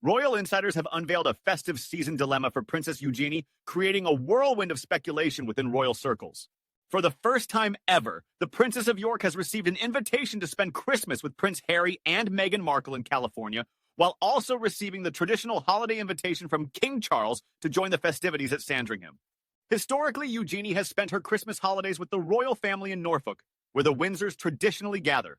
Royal insiders have unveiled a festive season dilemma for Princess Eugenie, creating a whirlwind of speculation within royal circles. For the first time ever, the Princess of York has received an invitation to spend Christmas with Prince Harry and Meghan Markle in California, while also receiving the traditional holiday invitation from King Charles to join the festivities at Sandringham. Historically, Eugenie has spent her Christmas holidays with the royal family in Norfolk, where the Windsors traditionally gather.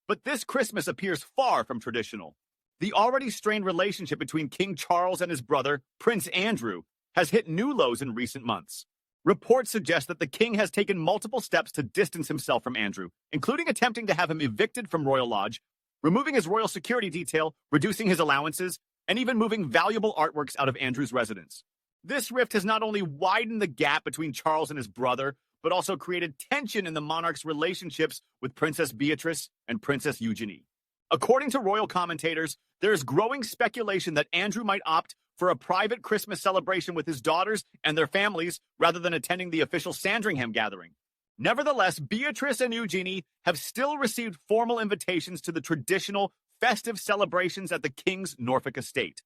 But this Christmas appears far from traditional. The already strained relationship between King Charles and his brother, Prince Andrew, has hit new lows in recent months. Reports suggest that the king has taken multiple steps to distance himself from Andrew, including attempting to have him evicted from Royal Lodge, removing his royal security detail, reducing his allowances, and even moving valuable artworks out of Andrew's residence. This rift has not only widened the gap between Charles and his brother, but also created tension in the monarch's relationships with Princess Beatrice and Princess Eugenie. According to royal commentators, there is growing speculation that Andrew might opt for a private Christmas celebration with his daughters and their families rather than attending the official Sandringham gathering. Nevertheless, Beatrice and Eugenie have still received formal invitations to the traditional festive celebrations at the king's Norfolk estate.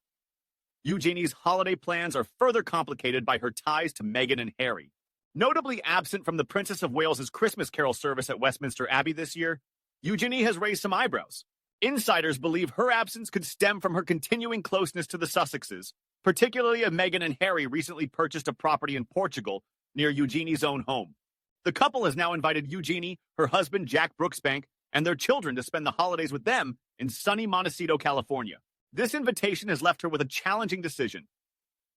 Eugenie's holiday plans are further complicated by her ties to Meghan and Harry. Notably absent from the Princess of Wales's Christmas carol service at Westminster Abbey this year, Eugenie has raised some eyebrows. Insiders believe her absence could stem from her continuing closeness to the Sussexes, particularly as Meghan and Harry recently purchased a property in Portugal near Eugenie's own home. The couple has now invited Eugenie, her husband Jack Brooksbank, and their children to spend the holidays with them in sunny Montecito, California. This invitation has left her with a challenging decision.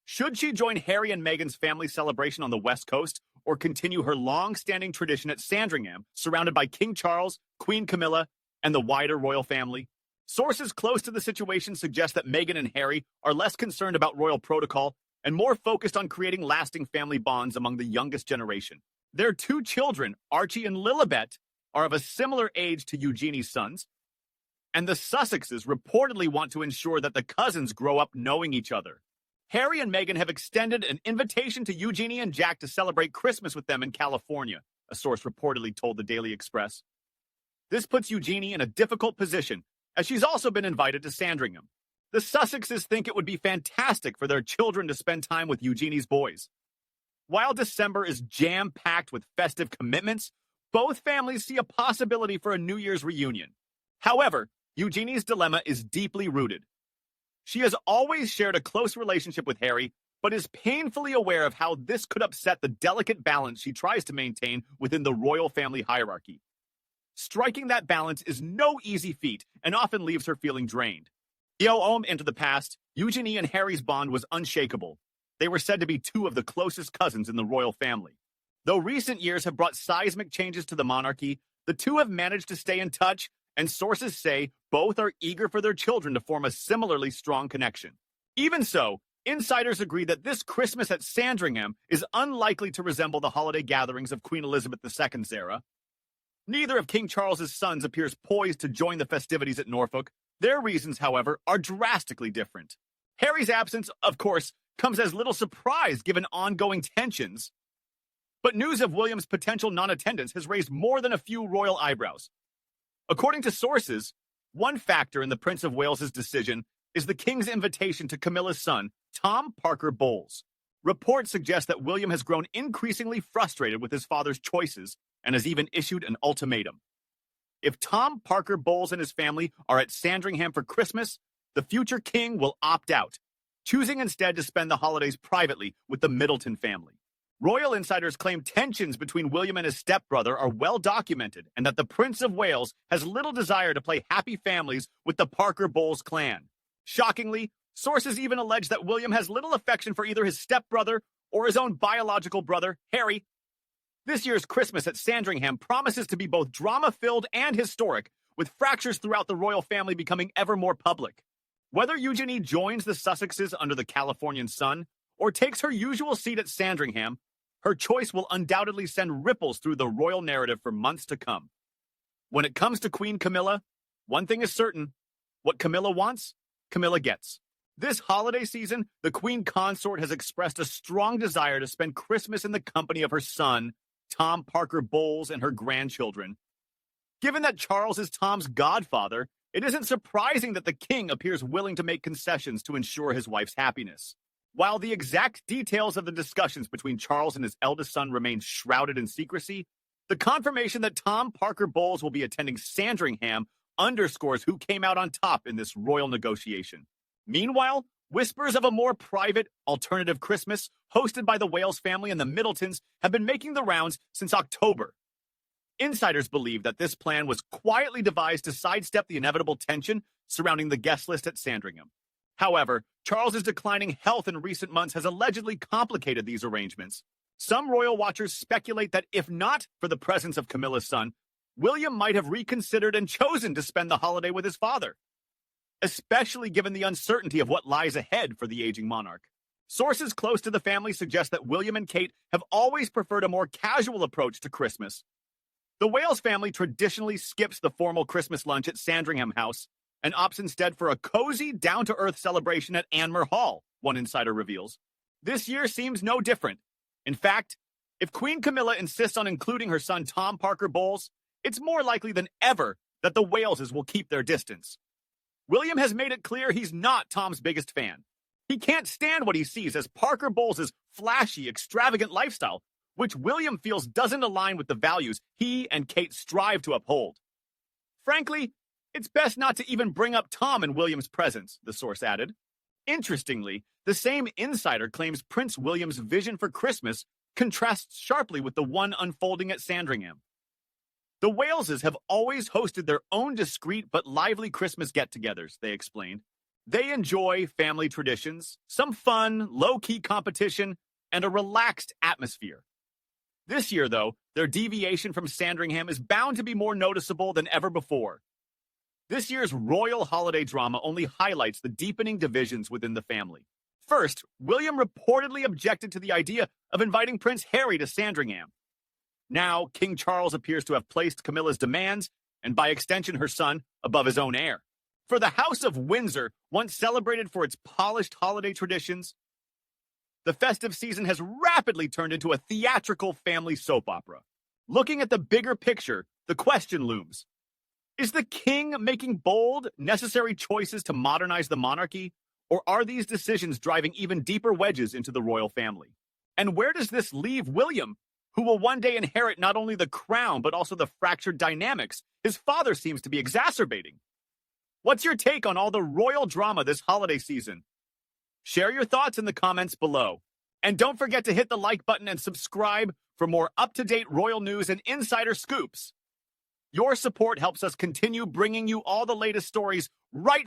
Should she join Harry and Meghan's family celebration on the West Coast, or continue her long-standing tradition at Sandringham, surrounded by King Charles, Queen Camilla, and the wider royal family? Sources close to the situation suggest that Meghan and Harry are less concerned about royal protocol and more focused on creating lasting family bonds among the youngest generation. Their two children, Archie and Lilibet, are of a similar age to Eugenie's sons, and the Sussexes reportedly want to ensure that the cousins grow up knowing each other. Harry and Meghan have extended an invitation to Eugenie and Jack to celebrate Christmas with them in California, a source reportedly told the Daily Express. This puts Eugenie in a difficult position, as she's also been invited to Sandringham. The Sussexes think it would be fantastic for their children to spend time with Eugenie's boys. While December is jam-packed with festive commitments, both families see a possibility for a New Year's reunion. However, Eugenie's dilemma is deeply rooted. She has always shared a close relationship with Harry, but is painfully aware of how this could upset the delicate balance she tries to maintain within the royal family hierarchy. Striking that balance is no easy feat and often leaves her feeling drained. Into the past, Eugenie and Harry's bond was unshakable. They were said to be two of the closest cousins in the royal family. Though recent years have brought seismic changes to the monarchy, the two have managed to stay in touch, and sources say both are eager for their children to form a similarly strong connection. Even so, insiders agree that this Christmas at Sandringham is unlikely to resemble the holiday gatherings of Queen Elizabeth II's era. Neither of King Charles's sons appears poised to join the festivities at Norfolk. Their reasons, however, are drastically different. Harry's absence, of course, comes as little surprise given ongoing tensions. But news of William's potential non-attendance has raised more than a few royal eyebrows. According to sources, one factor in the Prince of Wales's decision is the king's invitation to Camilla's son, Tom Parker Bowles. Reports suggest that William has grown increasingly frustrated with his father's choices and has even issued an ultimatum. If Tom Parker Bowles and his family are at Sandringham for Christmas, the future king will opt out, choosing instead to spend the holidays privately with the Middleton family. Royal insiders claim tensions between William and his stepbrother are well documented, and that the Prince of Wales has little desire to play happy families with the Parker Bowles clan. Shockingly, sources even allege that William has little affection for either his stepbrother or his own biological brother, Harry. This year's Christmas at Sandringham promises to be both drama-filled and historic, with fractures throughout the royal family becoming ever more public. Whether Eugenie joins the Sussexes under the Californian sun, or takes her usual seat at Sandringham, her choice will undoubtedly send ripples through the royal narrative for months to come. When it comes to Queen Camilla, one thing is certain: what Camilla wants, Camilla gets. This holiday season, the Queen Consort has expressed a strong desire to spend Christmas in the company of her son, Tom Parker Bowles, and her grandchildren. Given that Charles is Tom's godfather, It isn't surprising that the king appears willing to make concessions to ensure his wife's happiness. While the exact details of the discussions between Charles and his eldest son remain shrouded in secrecy, the confirmation that Tom Parker Bowles will be attending Sandringham underscores who came out on top in this royal negotiation. Meanwhile, whispers of a more private, alternative Christmas hosted by the Wales family and the Middletons have been making the rounds since October. Insiders believe that this plan was quietly devised to sidestep the inevitable tension surrounding the guest list at Sandringham. However, Charles's declining health in recent months has allegedly complicated these arrangements. Some royal watchers speculate that if not for the presence of Camilla's son, William might have reconsidered and chosen to spend the holiday with his father, especially given the uncertainty of what lies ahead for the aging monarch. Sources close to the family suggest that William and Kate have always preferred a more casual approach to Christmas. The Wales family traditionally skips the formal Christmas lunch at Sandringham House and opts instead for a cozy, down-to-earth celebration at Anmer Hall, one insider reveals. This year seems no different. In fact, if Queen Camilla insists on including her son Tom Parker Bowles, it's more likely than ever that the Waleses will keep their distance. William has made it clear he's not Tom's biggest fan. He can't stand what he sees as Parker Bowles' flashy, extravagant lifestyle, which William feels doesn't align with the values he and Kate strive to uphold. Frankly, it's best not to even bring up Tom in William's presence, the source added. Interestingly, the same insider claims Prince William's vision for Christmas contrasts sharply with the one unfolding at Sandringham. The Waleses have always hosted their own discreet but lively Christmas get-togethers, they explained. They enjoy family traditions, some fun, low-key competition, and a relaxed atmosphere. This year, though, their deviation from Sandringham is bound to be more noticeable than ever before. This year's royal holiday drama only highlights the deepening divisions within the family. First, William reportedly objected to the idea of inviting Prince Harry to Sandringham. Now, King Charles appears to have placed Camilla's demands, and by extension her son, above his own heir. For the House of Windsor, once celebrated for its polished holiday traditions, the festive season has rapidly turned into a theatrical family soap opera. Looking at the bigger picture, the question looms. Is the king making bold, necessary choices to modernize the monarchy, or are these decisions driving even deeper wedges into the royal family? And where does this leave William, who will one day inherit not only the crown, but also the fractured dynamics his father seems to be exacerbating? What's your take on all the royal drama this holiday season? Share your thoughts in the comments below. And don't forget to hit the like button and subscribe for more up-to-date royal news and insider scoops. Your support helps us continue bringing you all the latest stories right from